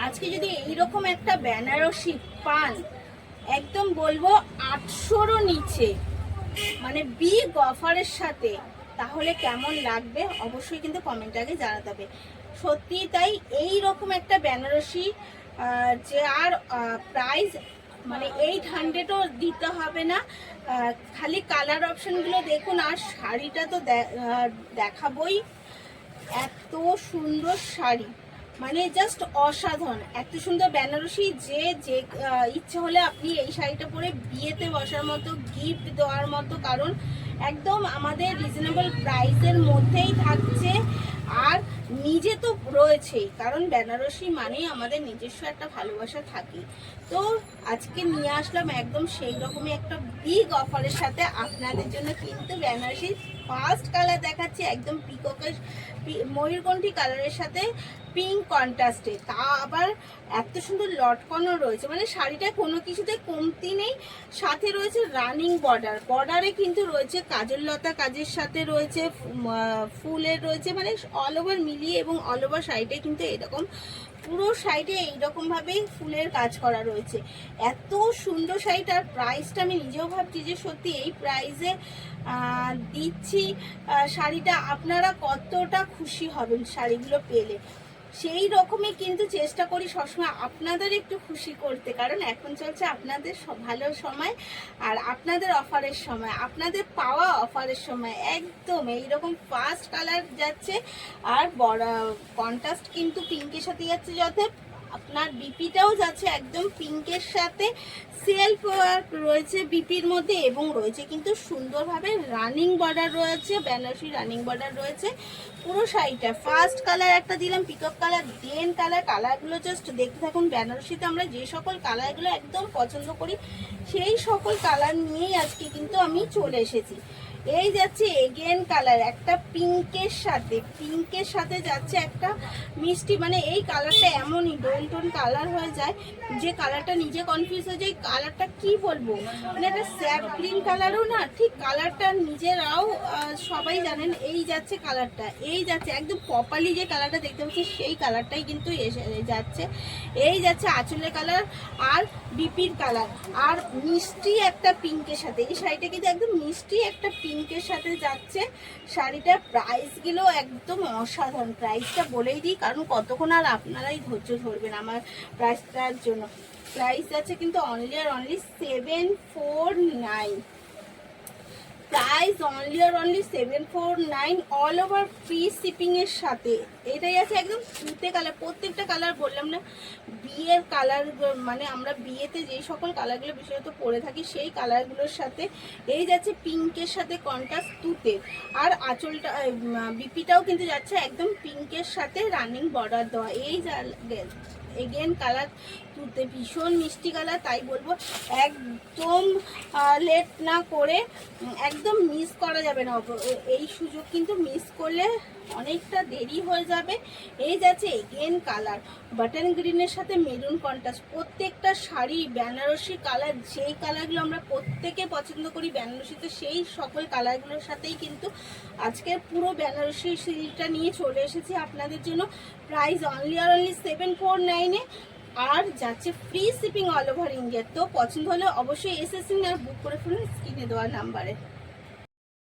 আজকে যদি এইরকম একটা বেনারসি পান, একদম বলবো 800-রও নিচে, মানে বিগ অফারের সাথে, তাহলে কেমন লাগবে অবশ্যই কিন্তু কমেন্টে আগে জানাতে হবে। সত্যি তাই, এই রকম একটা বেনারসি যে আর প্রাইস মানে 800-ও দিতে হবে না। খালি কালার অপশনগুলো দেখুন, আর শাড়িটা তো দেখাবই। এত সুন্দর শাড়ি, মানে জাস্ট অসাধারণ। এত সুন্দর বেনারসি, যে যে ইচ্ছে হলে আপনি এই শাড়িটা পরে বিয়েতে বসার মতো, গিফট দেওয়ার মতো, কারণ একদম আমাদের রিজনেবল প্রাইসের মধ্যেই থাকছে। আর নিজে তো রয়েছেই, কারণ বেনারসি মানেই আমাদের নিজস্ব একটা ভালোবাসা থাকে। তো আজকে নিয়ে আসলাম একদম সেই রকমই একটা বিগ অফারের সাথে আপনাদের জন্য। কিন্তু বেনারসি ফার্স্ট কালার দেখাচ্ছি, একদম পিককের ময়ূরকণ্ঠী কালারের সাথে পিঙ্ক কন্ট্রাস্টে, তা আবার এত সুন্দর লটকনও রয়েছে, মানে শাড়িটা কোনো কিছুতে কমতি নেই। সাথে রয়েছে রানিং বর্ডার, বর্ডারে কিন্তু রয়েছে কাজল লতা কাজের সাথে রয়েছে ফুলের রয়েছে, মানে অল ওভার মিলিয়ে, এবং অল ওভার শাড়িটাই কিন্তু এরকম পুরো শাড়িতে এইরকমভাবেই ফুলের কাজ করা রয়েছে। এত সুন্দর শাড়িটার প্রাইসটা আমি নিজেও ভাবছি যে সত্যি এই প্রাইসে দিচ্ছি শাড়িটা, আপনারা কতটা খুশি হবেন শাড়িগুলো পেলে। সেই রকমই কিন্তু চেষ্টা করি সবসময় আপনাদের একটু খুশি করতে, কারণ এখন চলছে আপনাদের ভালো সময়, আর আপনাদের অফারের সময়, আপনাদের পাওয়া অফারের সময়। একদম এইরকম ফার্স্ট কালার যাচ্ছে, আর বড় কন্ট্রাস্ট কিন্তু পিঙ্কের সাথে যাচ্ছে, যাতে আপনার বিপিটাও যাচ্ছে একদম পিঙ্কের সাথে। সেলফ রয়েছে বিপির মধ্যে, এবং রয়েছে কিন্তু সুন্দরভাবে রানিং বর্ডার রয়েছে, বেনারসি রানিং বর্ডার রয়েছে পুরো শাড়িটা। ফার্স্ট কালার একটা দিলাম পিকক কালার, দেন কালারগুলো জাস্ট দেখতে থাকুন। বেনারসিতে আমরা যে সকল কালারগুলো একদম পছন্দ করি, সেই সকল কালার নিয়েই আজকে কিন্তু আমি চলে এসেছি। এই যাচ্ছে এগেন কালার, একটা পিঙ্কের সাথে যাচ্ছে একটা মিষ্টি, মানে এই কালারটা এমনই ডোল টোন কালার হয়ে যায় যে কালারটা নিজে কনফিউজ হয়ে যায় কালারটা কি বলবো। মানে একটা স্যাপ গ্রিন কালারও না, ঠিক কালারটা নিজেরাও সবাই জানেন। এই যাচ্ছে কালারটা, এই যাচ্ছে একদম প্রপারলি যে কালারটা দেখতে পাচ্ছি সেই কালারটাই কিন্তু এসে যাচ্ছে। এই যাচ্ছে আঁচলের কালার আর বিপির কালার, আর মিষ্টি একটা পিঙ্কের সাথে। এই শাড়িটা কিন্তু একদম মিষ্টি একটা পিঙ্কের সাথে যাচ্ছে শাড়িটার প্রাইসগুলো একদম অসাধারণ। প্রাইসটা বলেই দিই, কারণ কতক্ষণ আর আপনারাই ধৈর্য ধরবেন আমার প্রাইসটার জন্য। প্রাইস আছে কিন্তু অনলি আর অনলি 749, প্রাইস অনলি আর only 749, all over free shipping এর সাথে। এটাই আছে একদম তুতে কালার, প্রত্যেকটা কালার বললাম না বিয়ের কালার, মানে আমরা বিয়েতে যেই সকল কালারগুলো বিশেষত পরে থাকি সেই কালারগুলোর সাথে। এই যাচ্ছে পিঙ্কের সাথে কন্ট্রাস্ট তুতে, আর আঁচলটা বিপিটাও কিন্তু যাচ্ছে একদম পিঙ্কের সাথে রানিং বর্ডার দেওয়া। এই এগেন কালার তুতে, ভীষণ মিষ্টি কালার, তাই বলবো একদম লেট না করে, একদম মিস করা যাবে না। এই সুযোগ কিন্তু মিস করলে অনেকটা দেরি হয়ে যাবে। এই যাচ্ছে এগেন কালার, বাটন গ্রিনের সাথে মেরুন কন্ট্রাস্ট। প্রত্যেকটা শাড়ি বেনারসি কালার, যেই কালারগুলো আমরা প্রত্যেকে পছন্দ করি বেনারসিতে, সেই সকল কালারগুলোর সাথেই কিন্তু আজকের পুরো বেনারসি সিরিজটা নিয়ে চলে এসেছি আপনাদের জন্য। প্রাইস অনলি আর অনলি 749-এ, আর যাচ্ছে free shipping all over India. তো পছন্দ হলে অবশ্যই এসএসসি আর বুক করে ফেলুন স্ক্রিনে দেওয়া নাম্বারে।